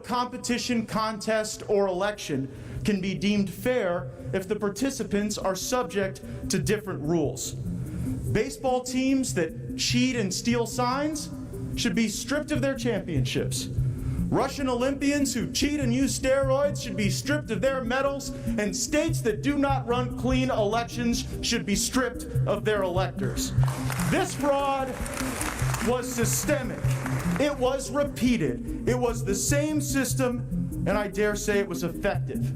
competition, contest, or election can be deemed fair if the participants are subject to different rules. Baseball teams that cheat and steal signs should be stripped of their championships. Russian Olympians who cheat and use steroids should be stripped of their medals, and states that do not run clean elections should be stripped of their electors. This fraud was systemic. It was repeated. It was the same system, and I dare say it was effective.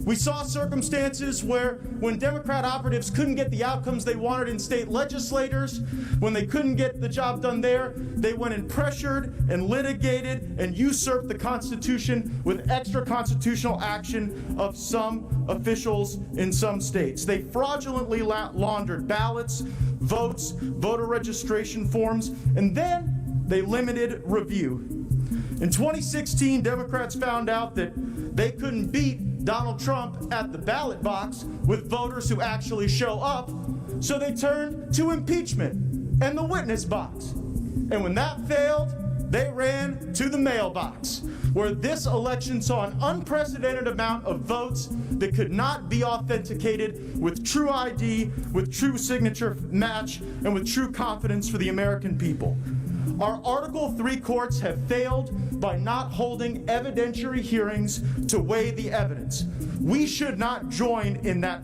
We saw circumstances where when Democrat operatives couldn't get the outcomes they wanted in state legislators, when they couldn't get the job done there, they went and pressured and litigated and usurped the Constitution with extra constitutional action of some officials in some states. They fraudulently laundered ballots, votes, voter registration forms, and then they limited review. In 2016, Democrats found out that they couldn't beat Donald Trump at the ballot box with voters who actually show up, so they turned to impeachment and the witness box. And when that failed, they ran to the mailbox, where this election saw an unprecedented amount of votes that could not be authenticated with true ID, with true signature match, and with true confidence for the American people. Our Article 3 courts have failed by not holding evidentiary hearings to weigh the evidence. We should not join in that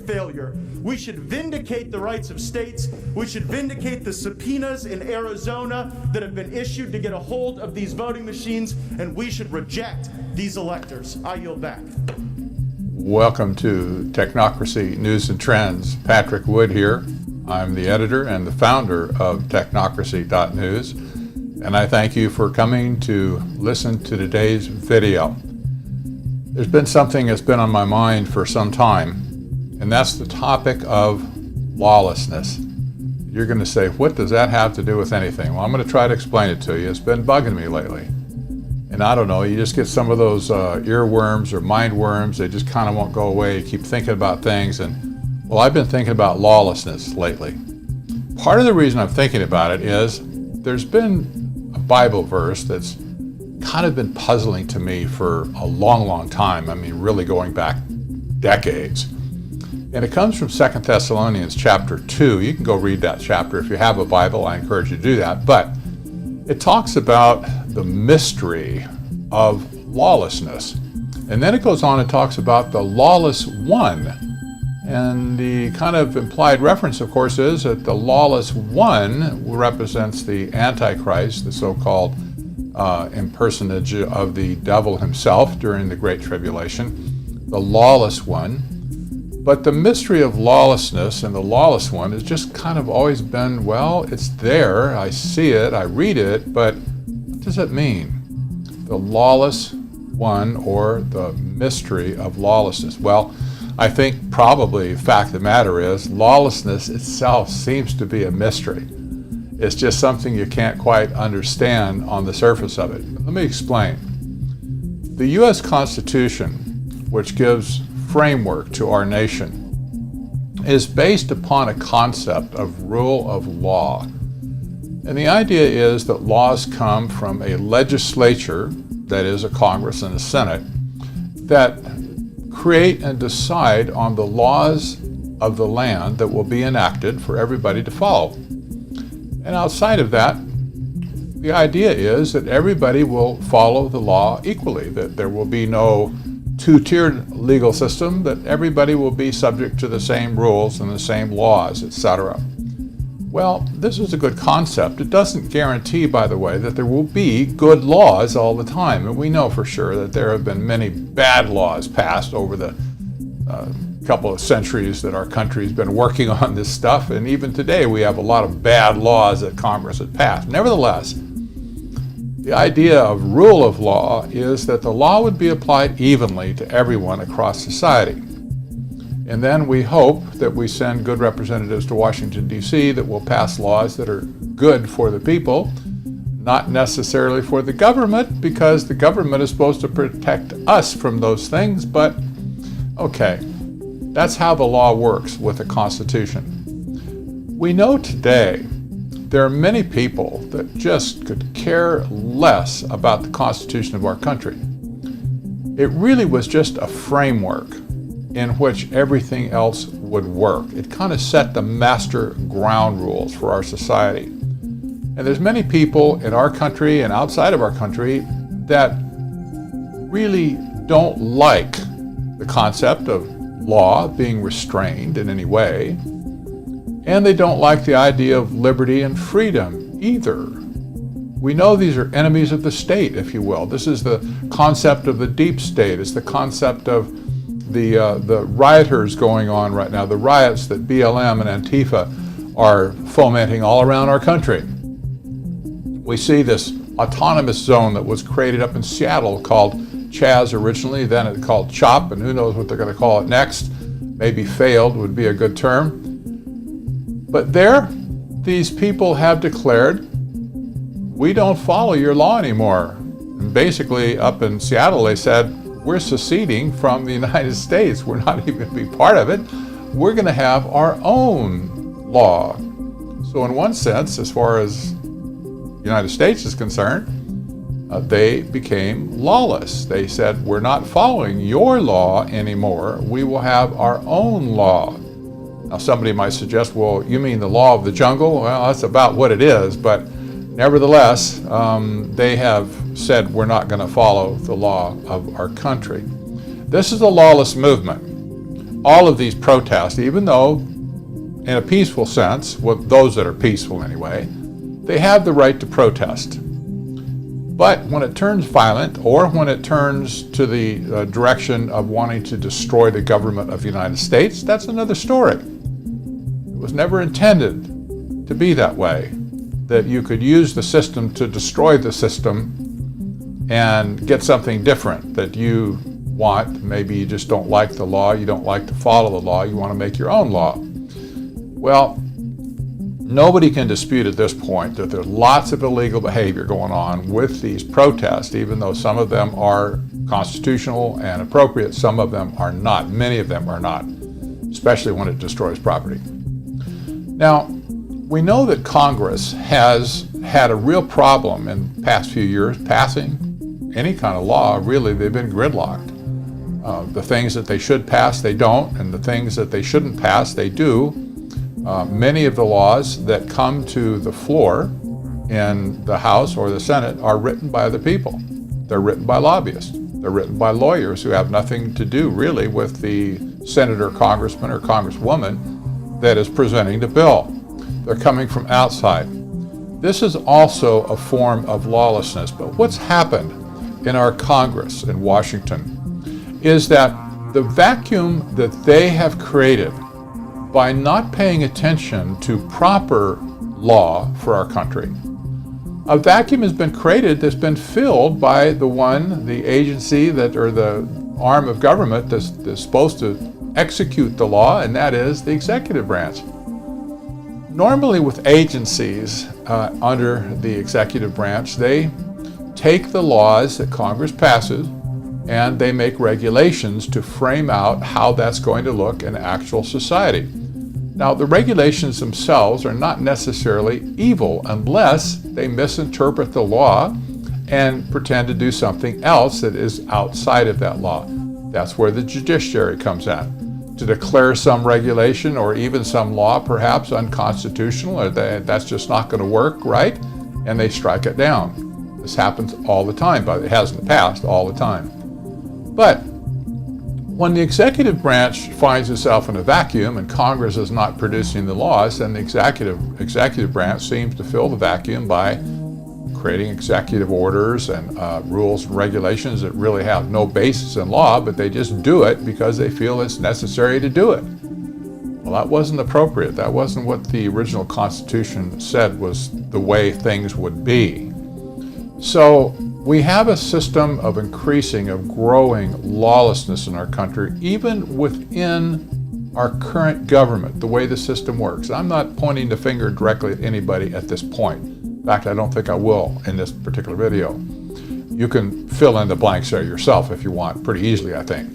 failure. We should vindicate the rights of states. We should vindicate the subpoenas in Arizona that have been issued to get a hold of these voting machines, and we should reject these electors. I yield back. Welcome to Technocracy News and Trends. Patrick Wood here. I'm the editor and the founder of Technocracy.news, and I thank you for coming to listen to today's video. There's been something that's been on my mind for some time, and that's the topic of lawlessness. You're going to say, what does that have to do with anything? Well, I'm going to try to explain it to you. It's been bugging me lately. And I don't know, you just get some of those earworms or mind worms. They just kind of won't go away. You keep thinking about things, and well, I've been thinking about lawlessness lately. Part of the reason I'm thinking about it is there's been a Bible verse that's kind of been puzzling to me for a long, long time. I mean, really going back decades. And it comes from 2 Thessalonians chapter 2. You can go read that chapter if you have a Bible. I encourage you to do that. But it talks about the mystery of lawlessness. And then it goes on and talks about the lawless one. And the kind of implied reference, of course, is that the lawless one represents the Antichrist, the so-called impersonage of the devil himself during the Great Tribulation, the lawless one. But the mystery of lawlessness and the lawless one has just kind of always been, well, it's there, I see it, I read it, but what does it mean? The lawless one, or the mystery of lawlessness. Well, I think probably the fact of the matter is lawlessness itself seems to be a mystery. It's just something you can't quite understand on the surface of it. Let me explain. The U.S. Constitution, which gives framework to our nation, is based upon a concept of rule of law. And the idea is that laws come from a legislature, that is a Congress and a Senate, that create and decide on the laws of the land that will be enacted for everybody to follow. And outside of that, the idea is that everybody will follow the law equally, that there will be no two-tiered legal system, that everybody will be subject to the same rules and the same laws, etc. Well, this is a good concept. It doesn't guarantee, by the way, that there will be good laws all the time. And we know for sure that there have been many bad laws passed over the couple of centuries that our country's been working on this stuff. And even today, we have a lot of bad laws that Congress has passed. Nevertheless, the idea of rule of law is that the law would be applied evenly to everyone across society. And then we hope that we send good representatives to Washington, D.C. that will pass laws that are good for the people, not necessarily for the government, because the government is supposed to protect us from those things. But okay, that's how the law works with the Constitution. We know today there are many people that just could care less about the Constitution of our country. It really was just a framework in which everything else would work. It kind of set the master ground rules for our society. And there's many people in our country and outside of our country that really don't like the concept of law being restrained in any way, and they don't like the idea of liberty and freedom either. We know these are enemies of the state, if you will. This is the concept of the deep state. It's the concept of the rioters going on right now, the riots that BLM and Antifa are fomenting all around our country. We see this autonomous zone that was created up in Seattle called Chaz originally, then it called CHOP, and who knows what they're going to call it next. Maybe failed would be a good term. But there, these people have declared, we don't follow your law anymore. And basically, up in Seattle, they said, we're seceding from the United States. We're not even going to be part of it. We're going to have our own law. So in one sense, as far as the United States is concerned, they became lawless. They said, we're not following your law anymore. We will have our own law. Now somebody might suggest, well, you mean the law of the jungle? Well, that's about what it is, but nevertheless, they have said we're not going to follow the law of our country. This is a lawless movement. All of these protests, even though in a peaceful sense, well, those that are peaceful anyway, they have the right to protest. But when it turns violent, or when it turns to the direction of wanting to destroy the government of the United States, that's another story. It was never intended to be that way, that you could use the system to destroy the system and get something different that you want. Maybe you just don't like the law, you don't like to follow the law, you want to make your own law. Well, nobody can dispute at this point that there's lots of illegal behavior going on with these protests, even though some of them are constitutional and appropriate, some of them are not. Many of them are not, especially when it destroys property. Now, we know that Congress has had a real problem in the past few years passing any kind of law. Really, they've been gridlocked. The things that they should pass, they don't, and the things that they shouldn't pass, they do. Many of the laws that come to the floor in the House or the Senate are written by other people. They're written by lobbyists. They're written by lawyers who have nothing to do really with the senator, congressman, or congresswoman that is presenting the bill. They're coming from outside. This is also a form of lawlessness. But what's happened in our Congress in Washington is that the vacuum that they have created by not paying attention to proper law for our country, a vacuum has been created that's been filled by the agency that, or the arm of government that's supposed to execute the law, and that is the executive branch. Normally with agencies under the executive branch, they take the laws that Congress passes and they make regulations to frame out how that's going to look in actual society. Now, the regulations themselves are not necessarily evil unless they misinterpret the law and pretend to do something else that is outside of that law. That's where the judiciary comes in, to declare some regulation or even some law perhaps unconstitutional, or that's just not going to work, right? And they strike it down. This happens all the time, but it has in the past all the time. But when the executive branch finds itself in a vacuum and Congress is not producing the laws, then the executive branch seems to fill the vacuum by creating executive orders and rules and regulations that really have no basis in law, but they just do it because they feel it's necessary to do it. Well, that wasn't appropriate. That wasn't what the original Constitution said was the way things would be. So we have a system of growing lawlessness in our country, even within our current government, the way the system works. I'm not pointing the finger directly at anybody at this point. In fact, I don't think I will in this particular video. You can fill in the blanks there yourself if you want, pretty easily, I think.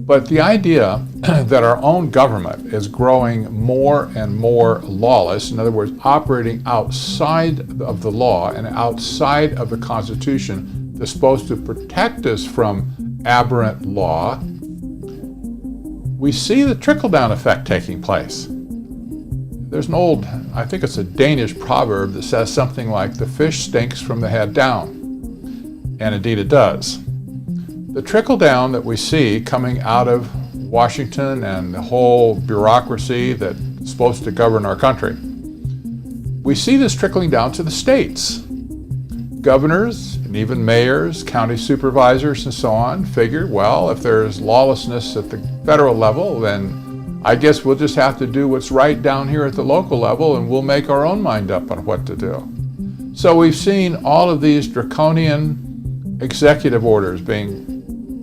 But the idea that our own government is growing more and more lawless, in other words, operating outside of the law and outside of the Constitution that's supposed to protect us from aberrant law, we see the trickle-down effect taking place. There's an old, I think it's a Danish proverb that says something like, the fish stinks from the head down. And indeed it does. The trickle-down that we see coming out of Washington and the whole bureaucracy that's supposed to govern our country, we see this trickling down to the states. Governors and even mayors, county supervisors and so on figure, well, if there's lawlessness at the federal level, then I guess we'll just have to do what's right down here at the local level and we'll make our own mind up on what to do. So we've seen all of these draconian executive orders being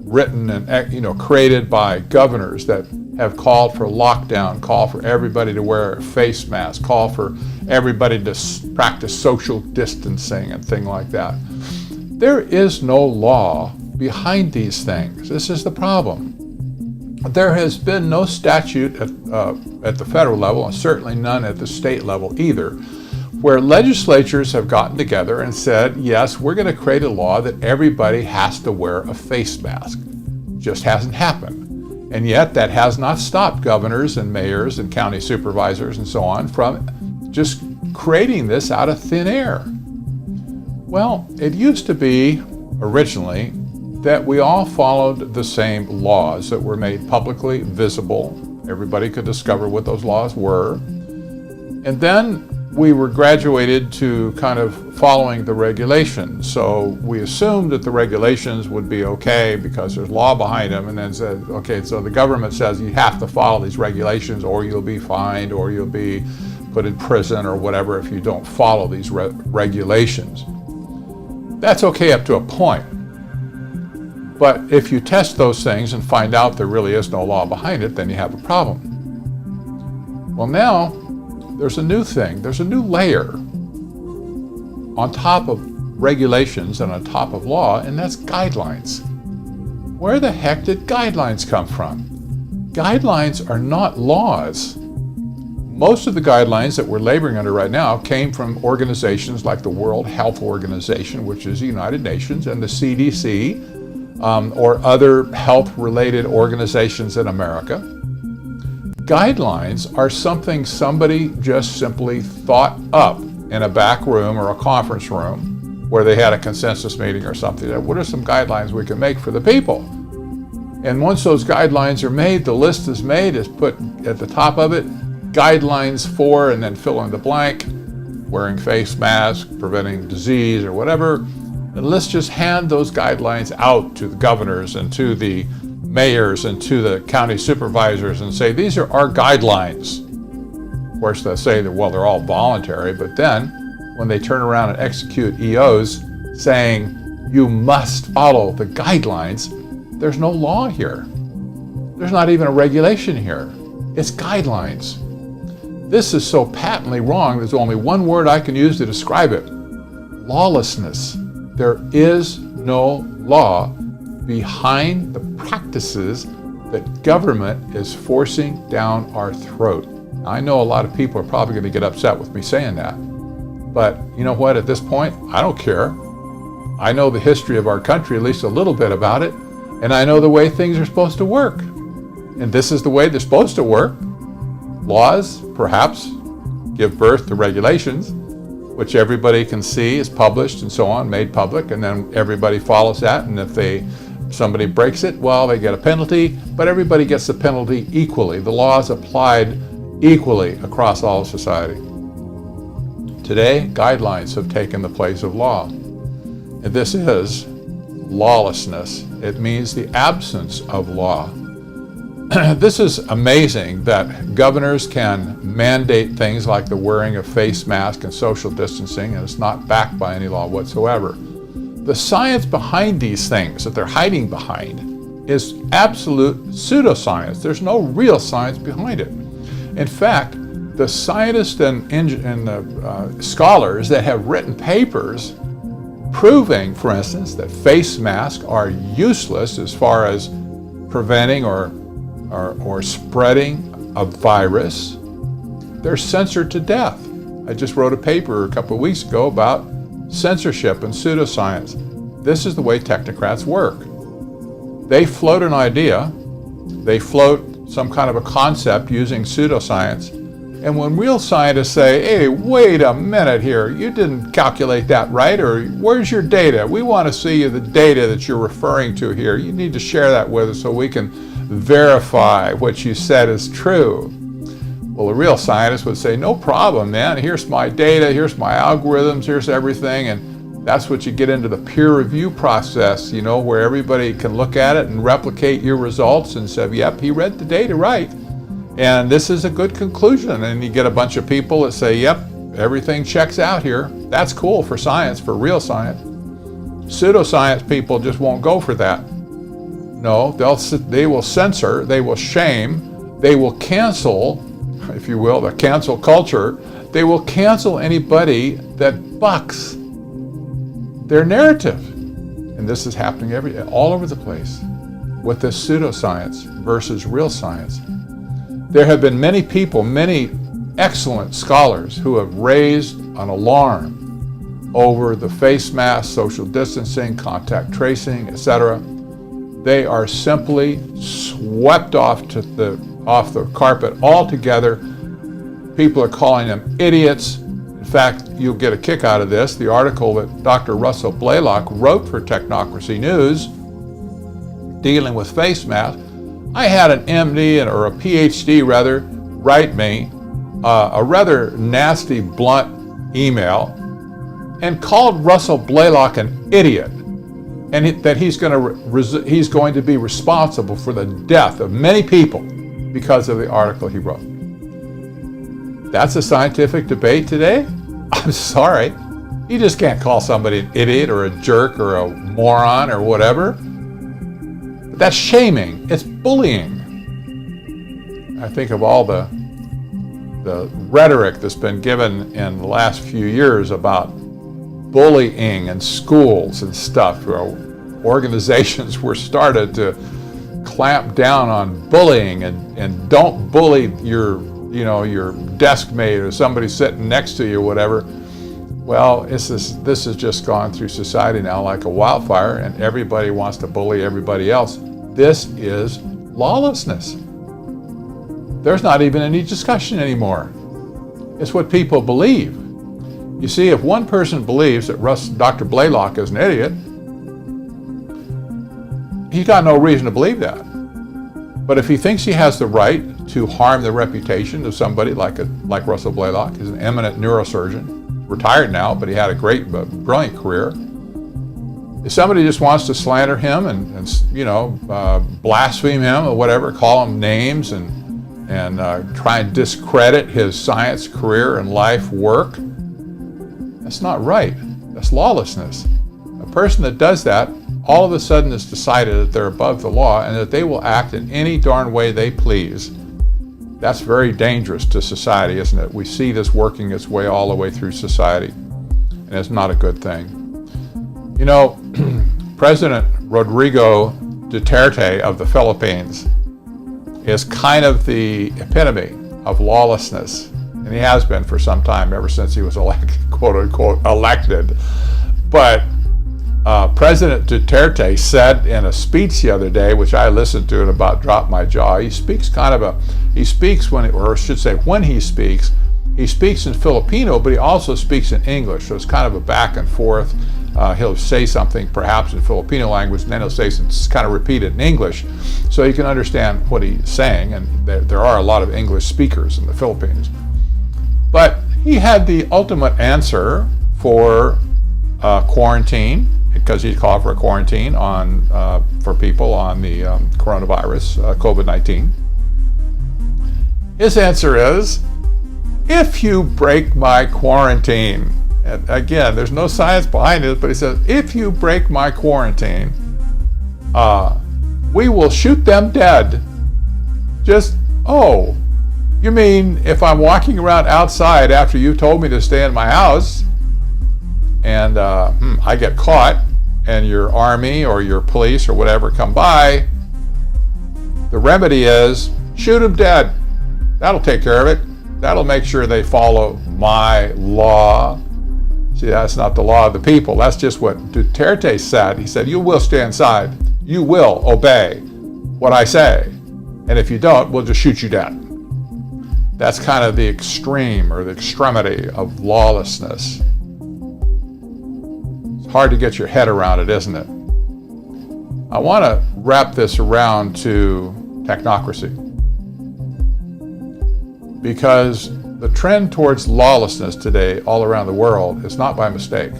written and created by governors that have called for lockdown, call for everybody to wear a face mask, call for everybody to practice social distancing and things like that. There is no law behind these things. This is the problem. There has been no statute at the federal level, and certainly none at the state level either, where legislatures have gotten together and said, yes, we're going to create a law that everybody has to wear a face mask. Just hasn't happened. And yet that has not stopped governors and mayors and county supervisors and so on from just creating this out of thin air. Well, it used to be originally that we all followed the same laws that were made publicly visible. Everybody could discover what those laws were. And then we were graduated to kind of following the regulations. So we assumed that the regulations would be okay because there's law behind them, and then said, okay, so the government says you have to follow these regulations or you'll be fined or you'll be put in prison or whatever if you don't follow these regulations. That's okay up to a point. But if you test those things and find out there really is no law behind it, then you have a problem. Well, now there's a new thing. There's a new layer on top of regulations and on top of law, and that's guidelines. Where the heck did guidelines come from? Guidelines are not laws. Most of the guidelines that we're laboring under right now came from organizations like the World Health Organization, which is the United Nations, and the CDC, or other health-related organizations in America. Guidelines are something somebody just simply thought up in a back room or a conference room where they had a consensus meeting or something. What are some guidelines we can make for the people? And once those guidelines are made, the list is made, is put at the top of it, guidelines for, and then fill in the blank, wearing face masks, preventing disease or whatever. And let's just hand those guidelines out to the governors and to the mayors and to the county supervisors and say, these are our guidelines. Of course, they'll say that, well, they're all voluntary, but then when they turn around and execute EOs saying, you must follow the guidelines, there's no law here. There's not even a regulation here. It's guidelines. This is so patently wrong, there's only one word I can use to describe it: lawlessness. There is no law behind the practices that government is forcing down our throat. Now, I know a lot of people are probably going to get upset with me saying that, but you know what, at this point, I don't care. I know the history of our country, at least a little bit about it, and I know the way things are supposed to work. And this is the way they're supposed to work. Laws, perhaps, give birth to regulations, which everybody can see is published and so on, made public, and then everybody follows that, and if somebody breaks it, well, they get a penalty, but everybody gets the penalty equally. The law is applied equally across all of society. Today, guidelines have taken the place of law. And this is lawlessness. It means the absence of law. This is amazing that governors can mandate things like the wearing of face masks and social distancing, and it's not backed by any law whatsoever. The science behind these things that they're hiding behind is absolute pseudoscience. There's no real science behind it. In fact, the scientists and scholars that have written papers proving, for instance, that face masks are useless as far as preventing or spreading a virus, they're censored to death. I just wrote a paper a couple of weeks ago about censorship and pseudoscience. This is the way technocrats work. They float an idea, they float some kind of a concept using pseudoscience, and when real scientists say, hey, wait a minute here, you didn't calculate that right, or where's your data? We want to see the data that you're referring to here. You need to share that with us so we can verify what you said is true. Well, a real scientist would say, no problem, man. Here's my data, here's my algorithms, here's everything. And that's what you get into the peer review process, you know, where everybody can look at it and replicate your results and say, yep, he read the data right. And this is a good conclusion. And you get a bunch of people that say, yep, everything checks out here. That's cool for science, for real science. Pseudoscience people just won't go for that. No, they will censor, they will shame, they will cancel, if you will, the cancel culture. They will cancel anybody that bucks their narrative. And this is happening all over the place with this pseudoscience versus real science. There have been many people, many excellent scholars who have raised an alarm over the face mask, social distancing, contact tracing, etc. They are simply swept off the carpet altogether. People are calling them idiots. In fact, you'll get a kick out of this. The article that Dr. Russell Blaylock wrote for Technocracy News dealing with face masks. I had an MD or a PhD rather write me a rather nasty, blunt email and called Russell Blaylock an idiot, and that he's going to be responsible for the death of many people because of the article he wrote. That's a scientific debate today? I'm sorry. You just can't call somebody an idiot or a jerk or a moron or whatever. But that's shaming. It's bullying. I think of all the rhetoric that's been given in the last few years about bullying in schools and stuff. Organizations were started to clamp down on bullying and don't bully your desk mate or somebody sitting next to you or whatever. Well, this has just gone through society now like a wildfire, and everybody wants to bully everybody else. This is lawlessness. There's not even any discussion anymore. It's what people believe. You see, if one person believes that Dr. Blaylock is an idiot, he's got no reason to believe that. But if he thinks he has the right to harm the reputation of somebody like Russell Blaylock, he's an eminent neurosurgeon, retired now, but he had a great, brilliant career. If somebody just wants to slander him and blaspheme him or whatever, call him names and try and discredit his science career and life work, that's not right. That's lawlessness. A person that does that all of a sudden has decided that they're above the law and that they will act in any darn way they please. That's very dangerous to society, isn't it? We see this working its way all the way through society, and it's not a good thing. You know, President Rodrigo Duterte of the Philippines is kind of the epitome of lawlessness, and he has been for some time, ever since he was quote unquote elected. But President Duterte said in a speech the other day, which I listened to and about dropped my jaw. He speaks when he speaks in Filipino, but he also speaks in English. So it's kind of a back and forth. He'll say something perhaps in Filipino language, and then he'll say some, kind of repeat it in English, so you can understand what he's saying. And there are a lot of English speakers in the Philippines. But he had the ultimate answer for quarantine, because he called for a quarantine for people on the coronavirus, COVID-19. His answer is, if you break my quarantine, and again, there's no science behind it, but he says, if you break my quarantine, we will shoot them dead. You mean if I'm walking around outside after you told me to stay in my house, and I get caught, and your army or your police or whatever come by, The remedy is shoot them dead. That'll take care of it. That'll make sure they follow my law. See, that's not the law of the people. That's just what Duterte said. He said, you will stay inside. You will obey what I say. And if you don't, we'll just shoot you dead. That's kind of the extreme or the extremity of lawlessness. It's hard to get your head around it, isn't it? I want to wrap this around to technocracy, because the trend towards lawlessness today all around the world is not by mistake.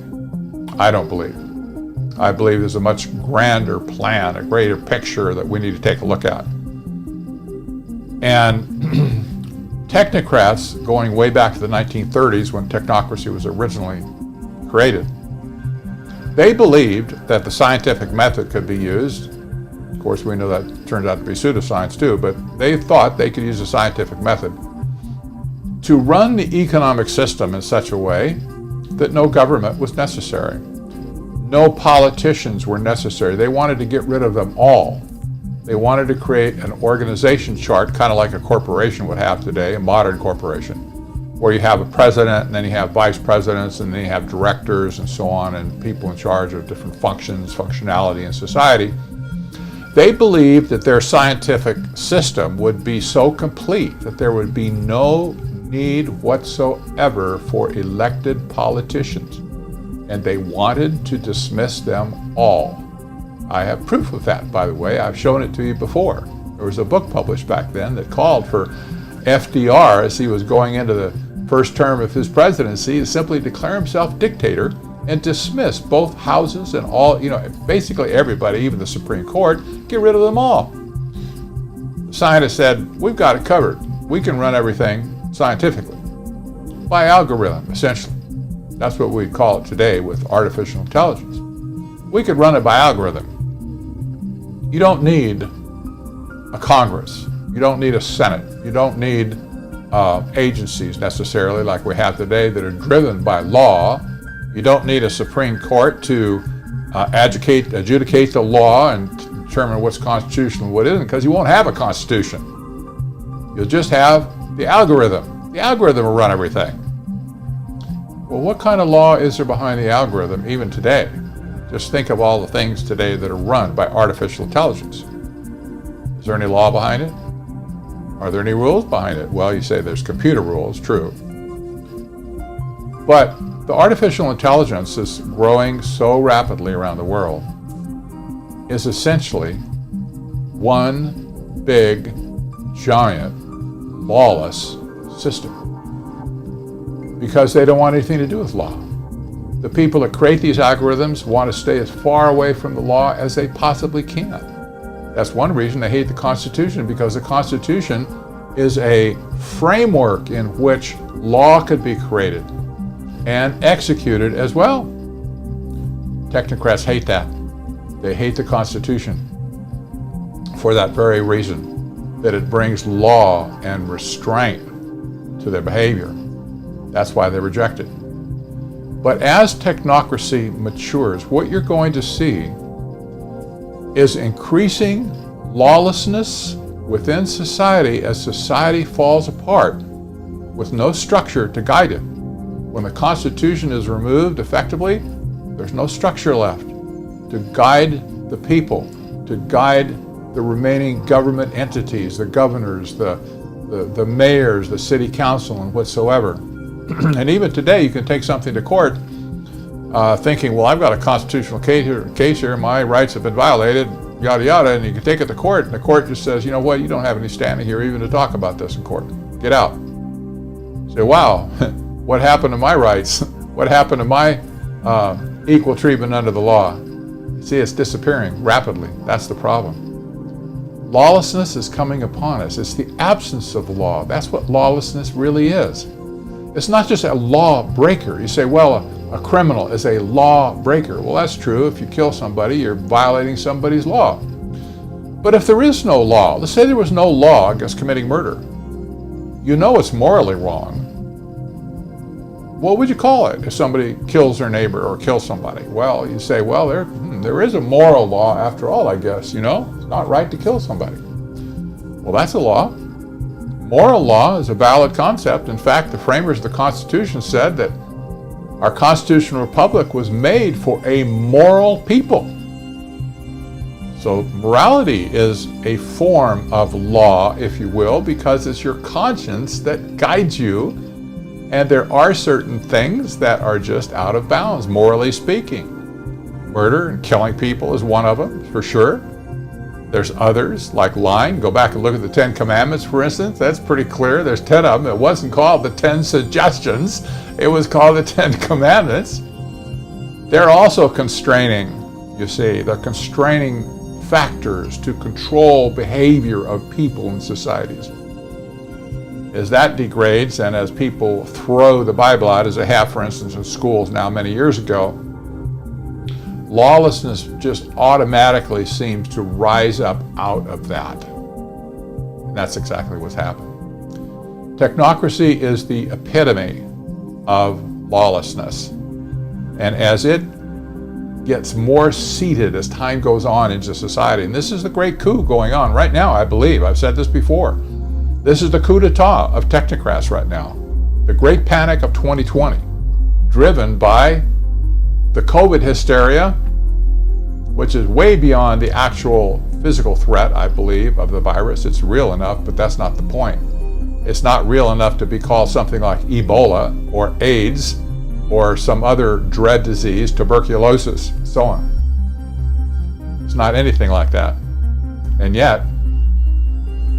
I don't believe. I believe there's a much grander plan, a greater picture that we need to take a look at. And technocrats, going way back to the 1930s when technocracy was originally created, they believed that the scientific method could be used. Of course, we know that turned out to be pseudoscience too, but they thought they could use the scientific method to run the economic system in such a way that no government was necessary. No politicians were necessary. They wanted to get rid of them all. They wanted to create an organization chart, kind of like a corporation would have today, a modern corporation, where you have a president, and then you have vice presidents, and then you have directors and so on, and people in charge of different functions, functionality in society. They believed that their scientific system would be so complete that there would be no need whatsoever for elected politicians, and they wanted to dismiss them all. I have proof of that, by the way. I've shown it to you before. There was a book published back then that called for FDR, as he was going into the first term of his presidency, to simply declare himself dictator and dismiss both houses and all, basically everybody, even the Supreme Court, get rid of them all. The scientists said, we've got it covered. We can run everything scientifically by algorithm, essentially. That's what we call it today with artificial intelligence. We could run it by algorithm. You don't need a Congress. You don't need a Senate. You don't need agencies necessarily like we have today that are driven by law. You don't need a Supreme Court to adjudicate the law and determine what's constitutional and what isn't, because you won't have a constitution. You'll just have the algorithm. The algorithm will run everything. Well, what kind of law is there behind the algorithm even today? Just think of all the things today that are run by artificial intelligence. Is there any law behind it? Are there any rules behind it? Well, you say there's computer rules, true. But the artificial intelligence is growing so rapidly around the world is essentially one big, giant, lawless system, because they don't want anything to do with law. The people that create these algorithms want to stay as far away from the law as they possibly can. That's one reason they hate the Constitution, because the Constitution is a framework in which law could be created and executed as well. Technocrats hate that. They hate the Constitution for that very reason, that it brings law and restraint to their behavior. That's why they reject it. But as technocracy matures, what you're going to see is increasing lawlessness within society as society falls apart with no structure to guide it. When the Constitution is removed effectively, there's no structure left to guide the people, to guide the remaining government entities, the governors, the mayors, the city council, and whatsoever. And even today, you can take something to court thinking, well, I've got a constitutional case here, my rights have been violated, yada, yada, and you can take it to court, and the court just says, you know what, you don't have any standing here even to talk about this in court. Get out. Say, wow, what happened to my rights? What happened to my equal treatment under the law? See, it's disappearing rapidly. That's the problem. Lawlessness is coming upon us. It's the absence of law. That's what lawlessness really is. It's not just a law breaker. You say, well, a criminal is a law breaker. Well, that's true. If you kill somebody, you're violating somebody's law. But if there is no law, let's say there was no law against committing murder, you know it's morally wrong. What would you call it if somebody kills their neighbor or kills somebody? Well, you say, well, there is a moral law after all, I guess, It's not right to kill somebody. Well, that's a law. Moral law is a valid concept. In fact, the framers of the Constitution said that our constitutional republic was made for a moral people. So morality is a form of law, if you will, because it's your conscience that guides you, and there are certain things that are just out of bounds, morally speaking. Murder and killing people is one of them, for sure. There's others, like lying. Go back and look at the 10 Commandments, for instance. That's pretty clear. There's 10 of them. It wasn't called the 10 Suggestions. It was called the 10 Commandments. They're also constraining, you see. They're constraining factors to control behavior of people in societies. As that degrades, and as people throw the Bible out, as they have, for instance, in schools now many years ago, lawlessness just automatically seems to rise up out of that. And that's exactly what's happened. Technocracy is the epitome of lawlessness. And as it gets more seated as time goes on into society, and this is the great coup going on right now, I believe. I've said this before. This is the coup d'etat of technocrats right now. The great panic of 2020, driven by the COVID hysteria, which is way beyond the actual physical threat, I believe, of the virus. It's real enough, but that's not the point. It's not real enough to be called something like Ebola or AIDS or some other dread disease, tuberculosis, so on. It's not anything like that. And yet,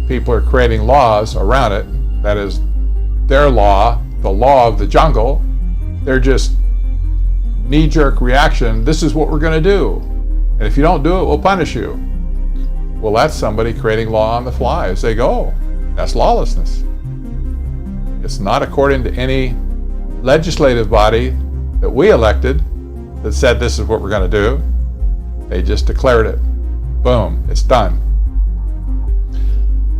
people are creating laws around it. That is their law, the law of the jungle. They're just knee-jerk reaction. This is what we're going to do. And if you don't do it, we'll punish you. Well, that's somebody creating law on the fly as they go. That's lawlessness. It's not according to any legislative body that we elected that said this is what we're going to do. They just declared it. Boom, it's done.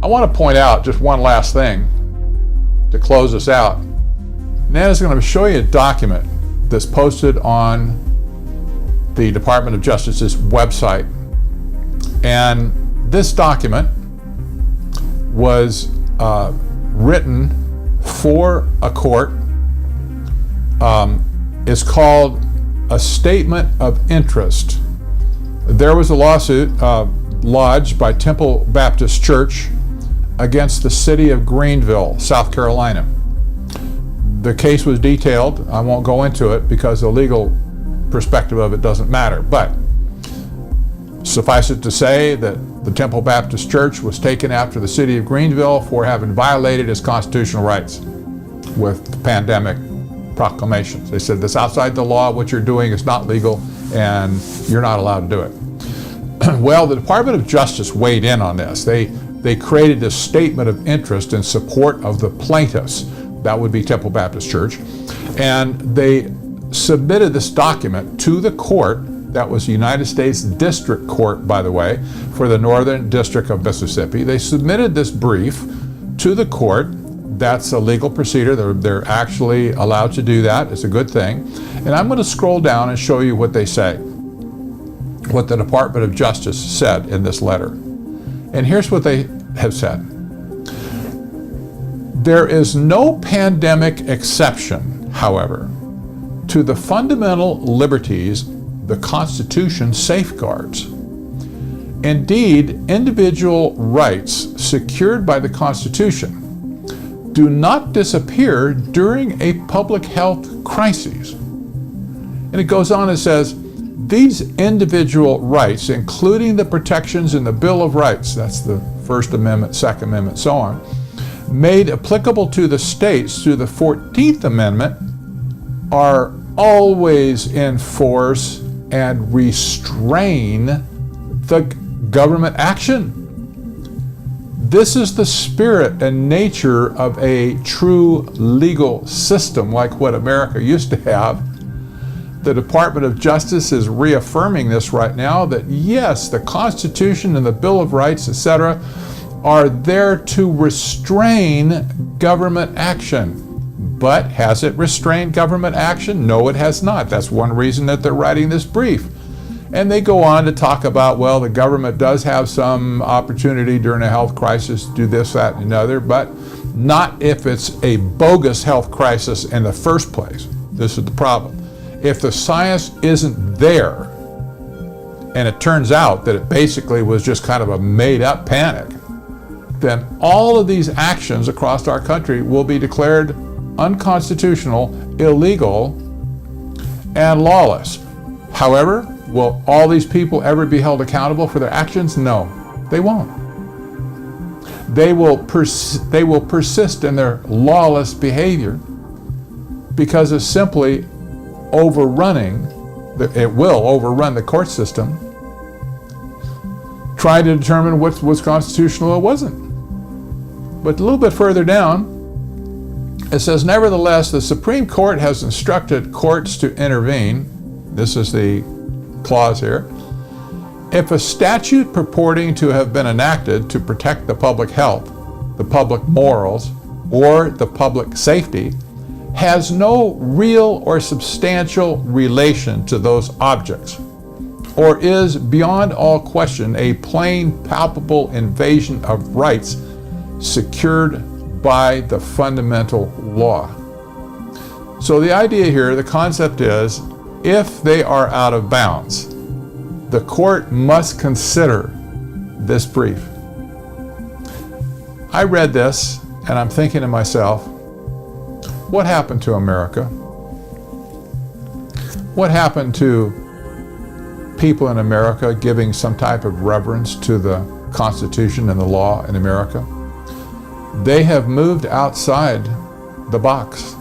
I want to point out just one last thing to close us out. Nana's going to show you a document that's posted on the Department of Justice's website. And this document was written for a court. It's called a Statement of Interest. There was a lawsuit lodged by Temple Baptist Church against the city of Greenville, South Carolina. The case was detailed. I won't go into it because the legal perspective of it doesn't matter. But suffice it to say that the Temple Baptist Church was taken after the city of Greenville for having violated its constitutional rights with the pandemic proclamations. They said, this outside the law, what you're doing is not legal, and you're not allowed to do it. Well, the Department of Justice weighed in on this. They created a statement of interest in support of the plaintiffs. That would be Temple Baptist Church. And they submitted this document to the court. That was the United States District Court, by the way, for the Northern District of Mississippi. They submitted this brief to the court. That's a legal procedure. They're actually allowed to do that. It's a good thing. And I'm going to scroll down and show you what they say, what the Department of Justice said in this letter. And here's what they have said. There is no pandemic exception, however, to the fundamental liberties the Constitution safeguards. Indeed, individual rights secured by the Constitution do not disappear during a public health crisis. And it goes on and says, these individual rights, including the protections in the Bill of Rights, that's the First Amendment, Second Amendment, so on, made applicable to the states through the 14th Amendment, are always in force and restrain the government action. This is the spirit and nature of a true legal system like what America used to have. The Department of Justice is reaffirming this right now, that yes, the Constitution and the Bill of Rights, etc., are there to restrain government action. But has it restrained government action? No, it has not. That's one reason that they're writing this brief. And they go on to talk about, well, the government does have some opportunity during a health crisis to do this, that, and another, but not if it's a bogus health crisis in the first place. This is the problem. If the science isn't there, and it turns out that it basically was just kind of a made-up panic, then all of these actions across our country will be declared unconstitutional, illegal, and lawless. However, will all these people ever be held accountable for their actions? No, they won't. They will persist in their lawless behavior because it's simply it will overrun the court system, trying to determine what was constitutional or wasn't. But a little bit further down, it says, nevertheless, the Supreme Court has instructed courts to intervene. This is the clause here. If a statute purporting to have been enacted to protect the public health, the public morals, or the public safety has no real or substantial relation to those objects, or is beyond all question a plain, palpable invasion of rights secured by the fundamental law. So the idea here, the concept is, if they are out of bounds, the court must consider this brief. I read this and I'm thinking to myself, what happened to America? What happened to people in America giving some type of reverence to the Constitution and the law in America? They have moved outside the box,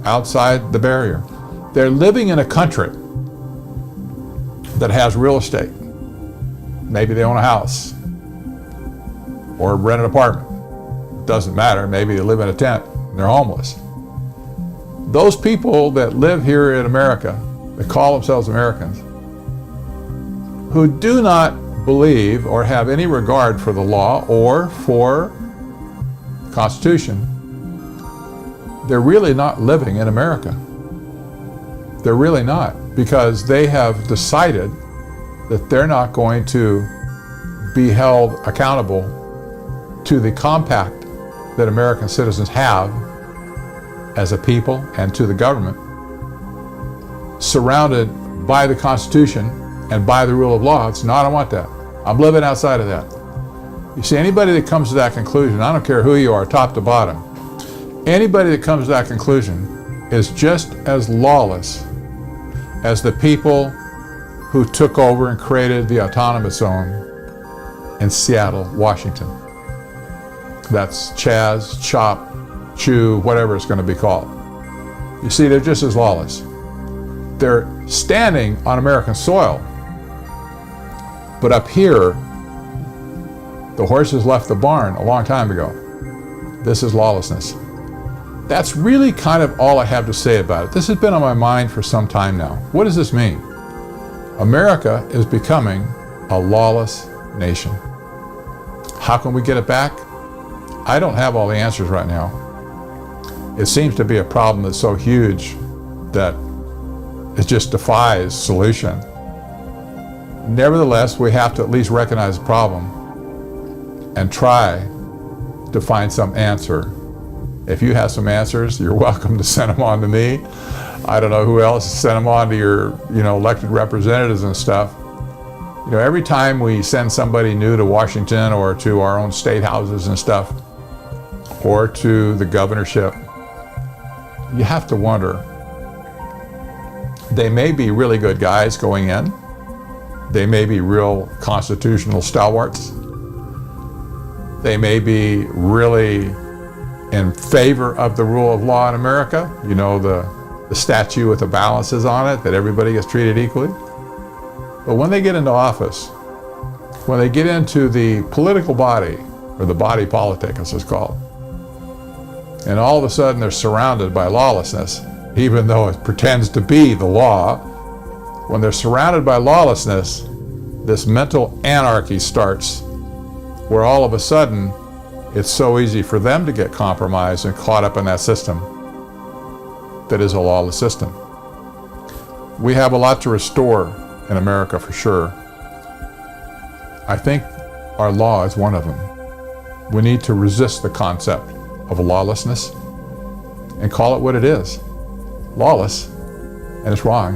outside the barrier. They're living in a country that has real estate. Maybe they own a house or rent an apartment. Doesn't matter. Maybe they live in a tent and they're homeless. Those people that live here in America, that call themselves Americans, who do not believe or have any regard for the law or for the Constitution, they're really not living in America. They're really not, because they have decided that they're not going to be held accountable to the compact that American citizens have as a people and to the government, surrounded by the Constitution and by the rule of law. It's no, I don't want that. I'm living outside of that. You see, anybody that comes to that conclusion, I don't care who you are, top to bottom, anybody that comes to that conclusion is just as lawless as the people who took over and created the autonomous zone in Seattle, Washington. That's Chaz, Chop, Chew, whatever it's going to be called. You see, they're just as lawless. They're standing on American soil, but up here, the horses left the barn a long time ago. This is lawlessness. That's really kind of all I have to say about it. This has been on my mind for some time now. What does this mean? America is becoming a lawless nation. How can we get it back? I don't have all the answers right now. It seems to be a problem that's so huge that it just defies solution. Nevertheless, we have to at least recognize the problem and try to find some answer. If you have some answers, you're welcome to send them on to me. I don't know who else, send them on to your, elected representatives and stuff. Every time we send somebody new to Washington or to our own state houses and stuff, or to the governorship, you have to wonder, they may be really good guys going in. They may be real constitutional stalwarts. They may be really in favor of the rule of law in America. The statue with the balances on it, that everybody gets treated equally. But when they get into office, when they get into the political body, or the body politic as it's called, and all of a sudden they're surrounded by lawlessness, even though it pretends to be the law, when they're surrounded by lawlessness, this mental anarchy starts, where all of a sudden it's so easy for them to get compromised and caught up in that system that is a lawless system. We have a lot to restore in America for sure. I think our law is one of them. We need to resist the concept of lawlessness and call it what it is. Lawless, and it's wrong,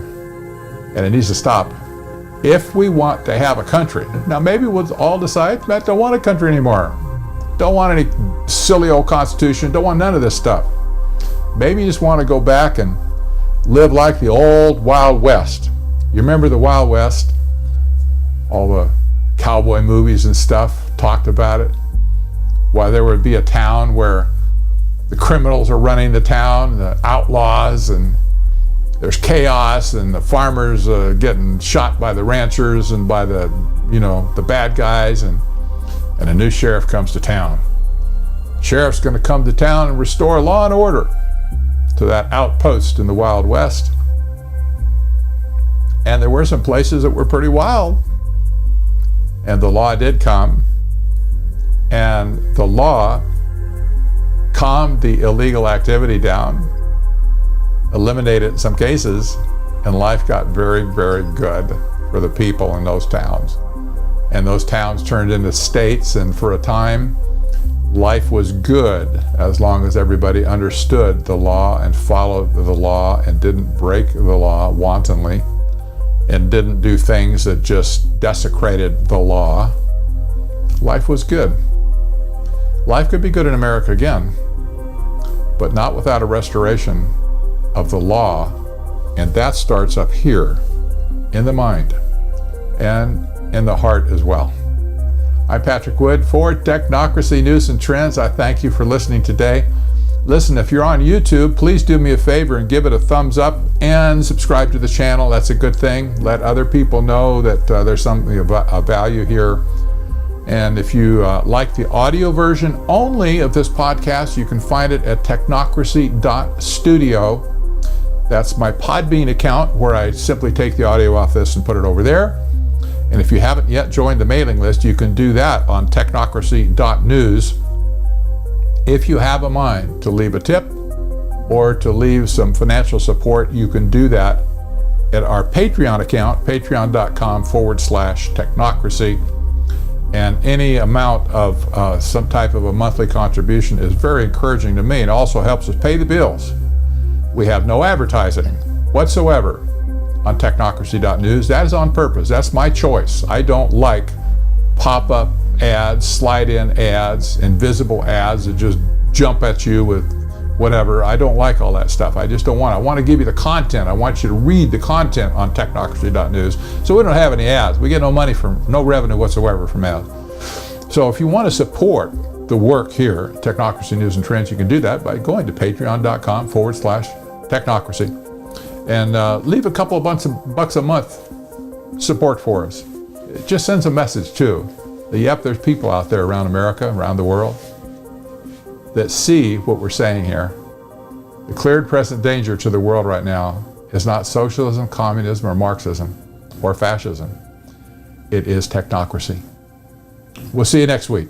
and it needs to stop if we want to have a country. Now maybe we'll all decide that don't want a country anymore. Don't want any silly old constitution, don't want none of this stuff. Maybe you just want to go back and live like the old Wild West. You remember the Wild West? All the cowboy movies and stuff talked about it. Why there would be a town where the criminals are running the town, the outlaws, and there's chaos, and the farmers getting shot by the ranchers and by the bad guys, and a new sheriff comes to town. Sheriff's going to come to town and restore law and order to that outpost in the Wild West. And there were some places that were pretty wild. And the law did come, and the law calmed the illegal activity down, eliminated it in some cases, and life got very, very good for the people in those towns. And those towns turned into states, and for a time, life was good as long as everybody understood the law and followed the law and didn't break the law wantonly and didn't do things that just desecrated the law. Life was good. Life could be good in America again, but not without a restoration of the law, and that starts up here in the mind and in the heart as well. I'm Patrick Wood for Technocracy News and Trends. I thank you for listening today. Listen, if you're on YouTube, please do me a favor and give it a thumbs up and subscribe to the channel. That's a good thing. Let other people know that there's something of value here. And if you like the audio version only of this podcast, you can find it at technocracy.studio. That's my Podbean account, where I simply take the audio off this and put it over there. And if you haven't yet joined the mailing list, you can do that on technocracy.news. If you have a mind to leave a tip or to leave some financial support, you can do that at our Patreon account, patreon.com/technocracy. And any amount of some type of a monthly contribution is very encouraging to me, and also helps us pay the bills. We have no advertising whatsoever on technocracy.news. That is on purpose. That's my choice. I don't like pop-up ads, slide-in ads, invisible ads that just jump at you with whatever. I don't like all that stuff. I just don't want it. I want to give you the content. I want you to read the content on technocracy.news. So we don't have any ads. We get no money from, no revenue whatsoever from ads. So if you want to support the work here, Technocracy News and Trends, you can do that by going to patreon.com/technocracy and leave a couple of bucks a month support for us. It just sends a message too. Yep, there's people out there around America, around the world, that see what we're saying here. The clear and present danger to the world right now is not socialism, communism, or Marxism, or fascism. It is technocracy. We'll see you next week.